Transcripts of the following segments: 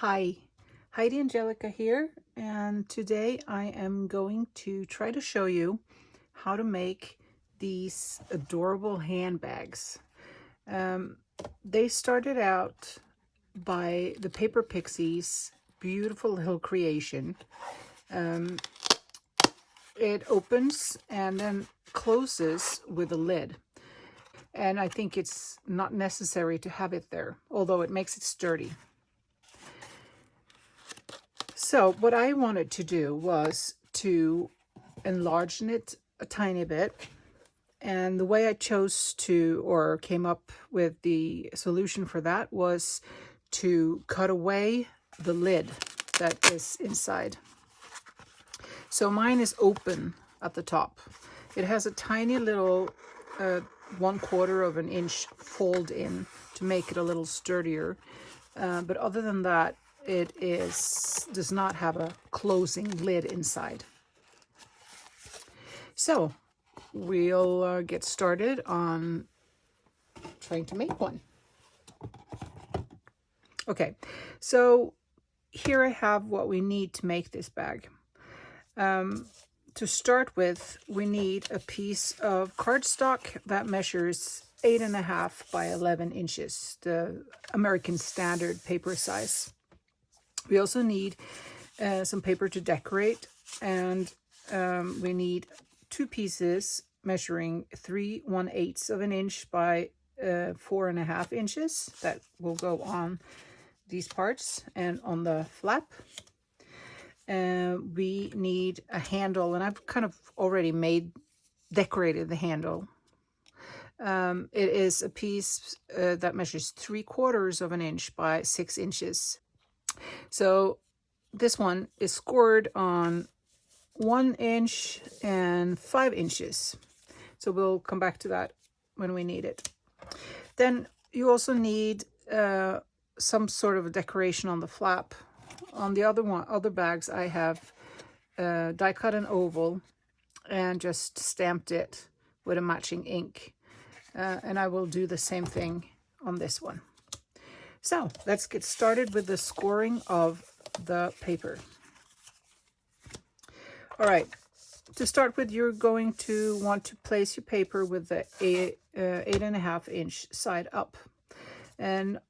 Hi, Heidi Angelica here, and today I am going to try to show you how to make these adorable handbags. They started out by the Paper Pixies' beautiful little creation. It opens and then closes with a lid. And I think it's not necessary to have it there, although it makes it sturdy. So what I wanted to do was to enlarge it a tiny bit. And the way I chose to, or came up with the solution for that, was to cut away the lid that is inside. So mine is open at the top. It has a tiny little 1/4 of an inch fold in to make it a little sturdier. But other than that, it does not have a closing lid inside. So we'll get started on trying to make one. Okay, so here I have what we need to make this bag. To start with, we need a piece of cardstock that measures 8.5 by 11 inches, the American Standard paper size. We also need some paper to decorate, and we need 2 pieces measuring 3/1/8 of an inch by 4.5 inches. That will go on these parts and on the flap. We need a handle, and I've kind of already decorated the handle. It is a piece that measures 3/4 of an inch by 6 inches. So this one is scored on 1 inch and 5 inches. So we'll come back to that when we need it. Then you also need some sort of a decoration on the flap. On the other bags, I have die cut an oval and just stamped it with a matching ink. And I will do the same thing on this one. So let's get started with the scoring of the paper. All right, to start with, you're going to want to place your paper with the 8.5 inch side up. And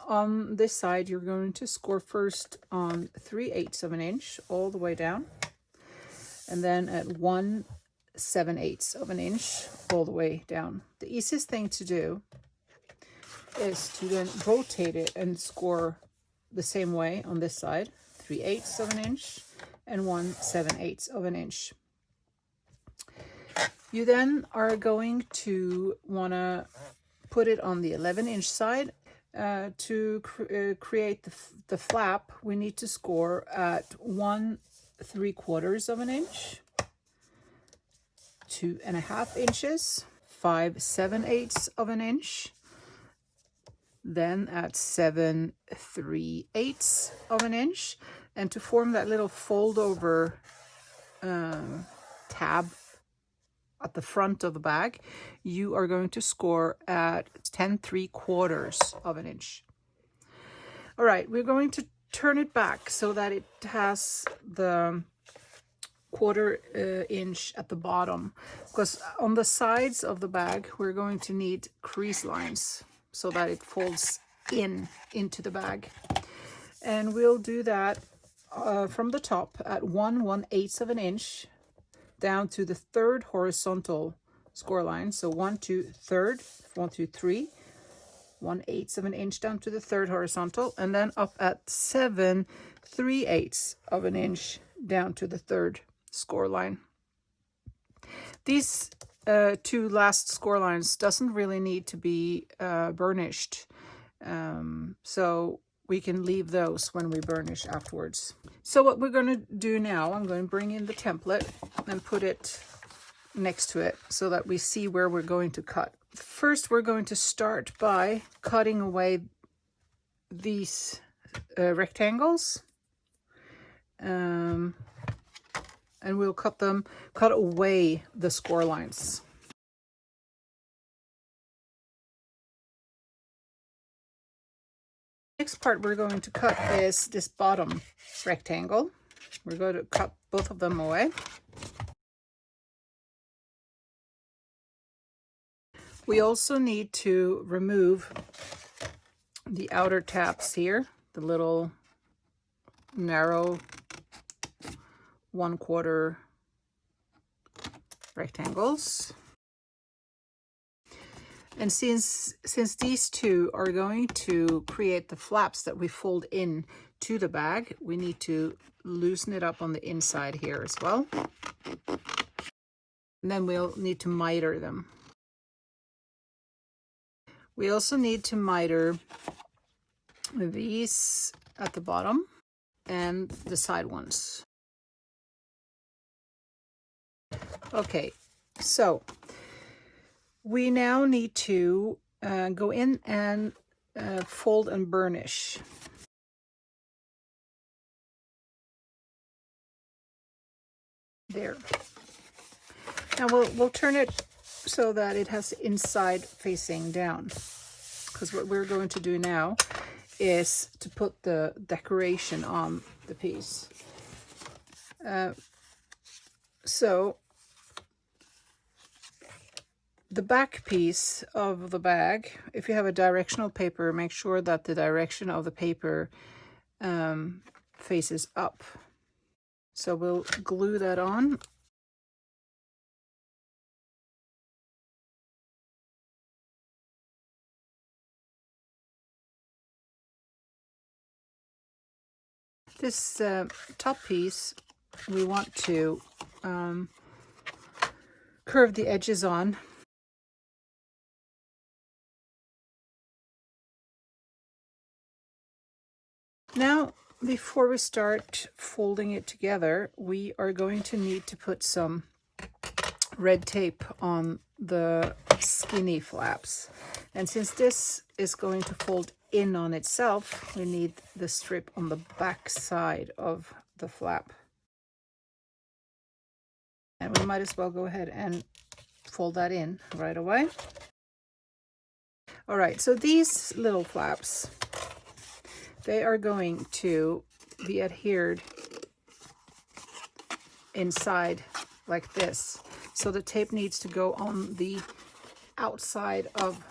on this side, you're going to score first on 3/8 of an inch all the way down, and then at 1/7/8 of an inch all the way down. The easiest thing to do is to then rotate it and score the same way on this side, 3/8 of an inch and 1/7/8 of an inch. You then are going to want to put it on the 11-inch side. To create the flap, we need to score at 1/3/4 of an inch, 2.5 inches, 5/7/8 of an inch, then at 7/3/8 of an inch. And to form that little fold over tab at the front of the bag, you are going to score at 10/3/4 of an inch. All right, we're going to turn it back so that it has the 1/4 inch at the bottom, because on the sides of the bag we're going to need crease lines so that it folds into the bag. And we'll do that from the top at 1/1/8 of an inch down to the 3rd horizontal score line. So 1, 2, 3rd, 1, 2, 3, 1/8 of an inch down to the 3rd horizontal, and then up at 7/3/8 of an inch down to the 3rd score line. These 2 last score lines doesn't really need to be burnished, so we can leave those when we burnish afterwards. So what we're going to do now, I'm going to bring in the template and put it next to it so that we see where we're going to cut. First, we're going to start by cutting away these rectangles. And we'll cut away the score lines. Next part we're going to cut is this bottom rectangle. We're going to cut both of them away. We also need to remove the outer tabs here, the little narrow 1/4 rectangles. And since these two are going to create the flaps that we fold in to the bag, we need to loosen it up on the inside here as well. And then we'll need to miter them. We also need to miter these at the bottom and the side ones. Okay, so we now need to go in and fold and burnish. There. Now we'll turn it so that it has inside facing down, because what we're going to do now is to put the decoration on the piece. So the back piece of the bag, if you have a directional paper, make sure that the direction of the paper faces up. So we'll glue that on. This top piece, we want to curve the edges on. Now, before we start folding it together, we are going to need to put some red tape on the skinny flaps. And since this is going to fold in on itself, we need the strip on the back side of the flap. And we might as well go ahead and fold that in right away. All right, so these little flaps, they are going to be adhered inside like this. So the tape needs to go on the outside of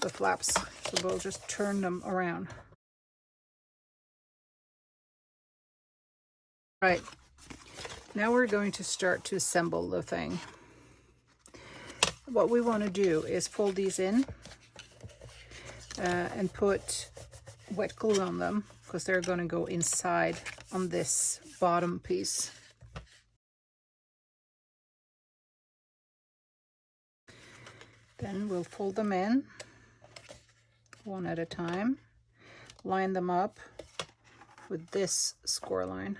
the flaps. So we'll just turn them around. Right, now we're going to start to assemble the thing. What we want to do is fold these in and put wet glue on them, because they're going to go inside on this bottom piece. Then we'll fold them in one at a time, line them up with this score line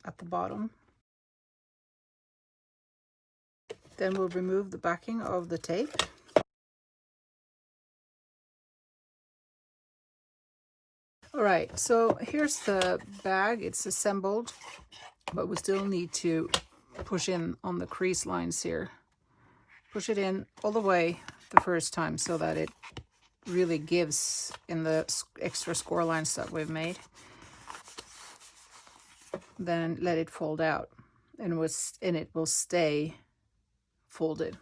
at the bottom. Then we'll remove the backing of the tape. All right, so here's the bag. It's assembled, but we still need to push in on the crease lines here. Push it in all the way the first time so that it really gives in the extra score lines that we've made. Then let it fold out, and it will stay folded.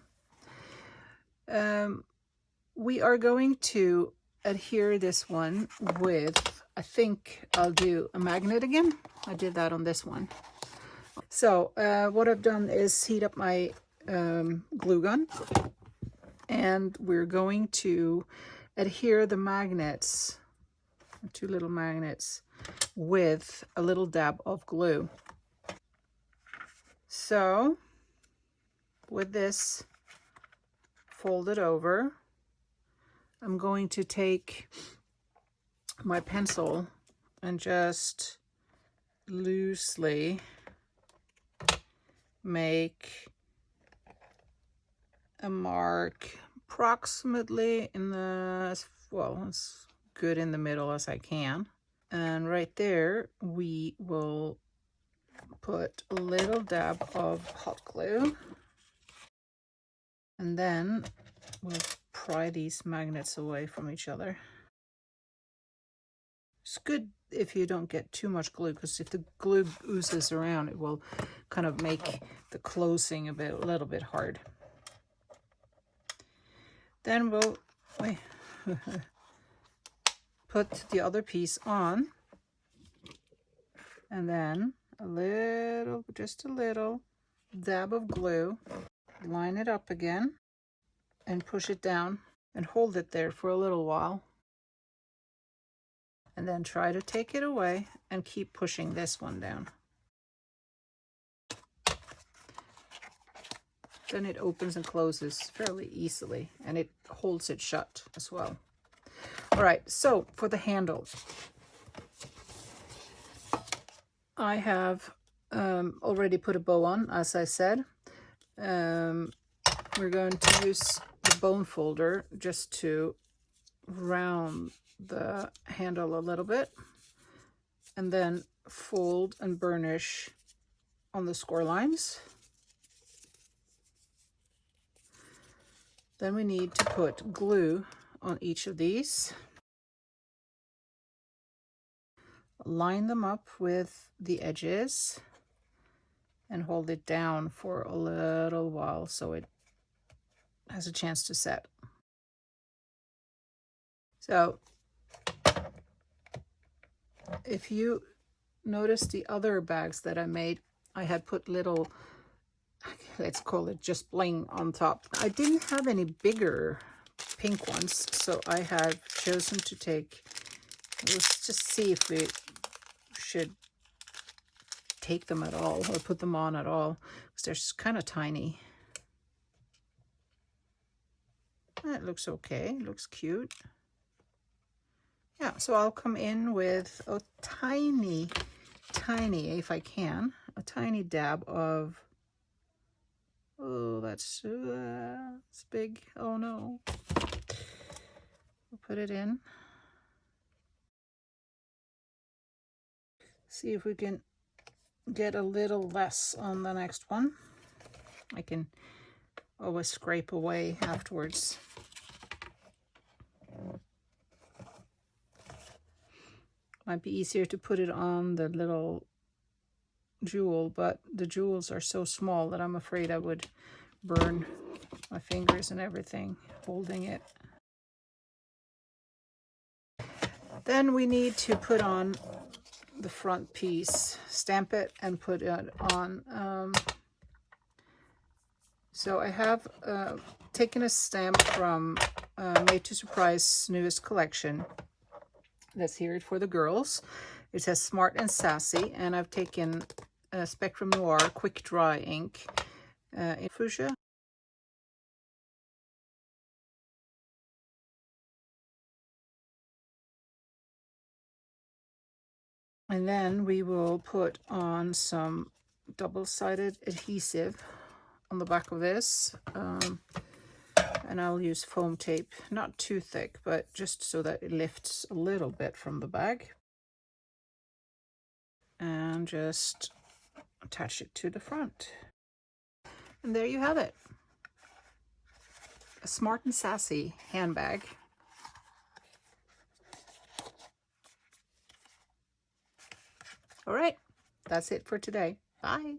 We are going to adhere this one with, I think I'll do a magnet again. I did that on this one. So what I've done is heat up my glue gun, and we're going to adhere the magnets, 2 little magnets, with a little dab of glue. So with this folded over, I'm going to take my pencil and just loosely make a mark approximately in the, well, as good in the middle as I can. And right there, we will put a little dab of hot glue. And then we'll pry these magnets away from each other. It's good if you don't get too much glue, because if the glue oozes around, it will kind of make the closing a little bit hard. Then we'll put the other piece on, and then just a little dab of glue, line it up again, and push it down and hold it there for a little while. And then try to take it away and keep pushing this one down. Then it opens and closes fairly easily, and it holds it shut as well. All right, so for the handle, I have already put a bow on, as I said. We're going to use the bone folder just to round the handle a little bit, and then fold and burnish on the score lines. Then we need to put glue on each of these. Line them up with the edges and hold it down for a little while so it has a chance to set. So if you notice the other bags that I made, I had put little, let's call it just bling on top. I didn't have any bigger pink ones, so I have chosen to take, let's just see if we should take them at all or put them on at all, because they're kind of tiny. That looks okay, looks cute. Yeah, so I'll come in with a tiny, if I can, a tiny dab of, oh, that's it's big. Oh no. We'll put it in. See if we can get a little less on the next one. I can always scrape away afterwards. Might be easier to put it on the little jewel, but the jewels are so small that I'm afraid I would burn my fingers and everything holding it. Then we need to put on the front piece, stamp it and put it on. So I have taken a stamp from Made to Surprise newest collection. Let's hear it for the girls. It says Smart and Sassy, and I've taken Spectrum Noir quick dry ink in fuchsia. And then we will put on some double-sided adhesive on the back of this. And I'll use foam tape, not too thick, but just so that it lifts a little bit from the bag. And just attach it to the front. And there you have it. A Smart and Sassy handbag. All right, that's it for today. Bye.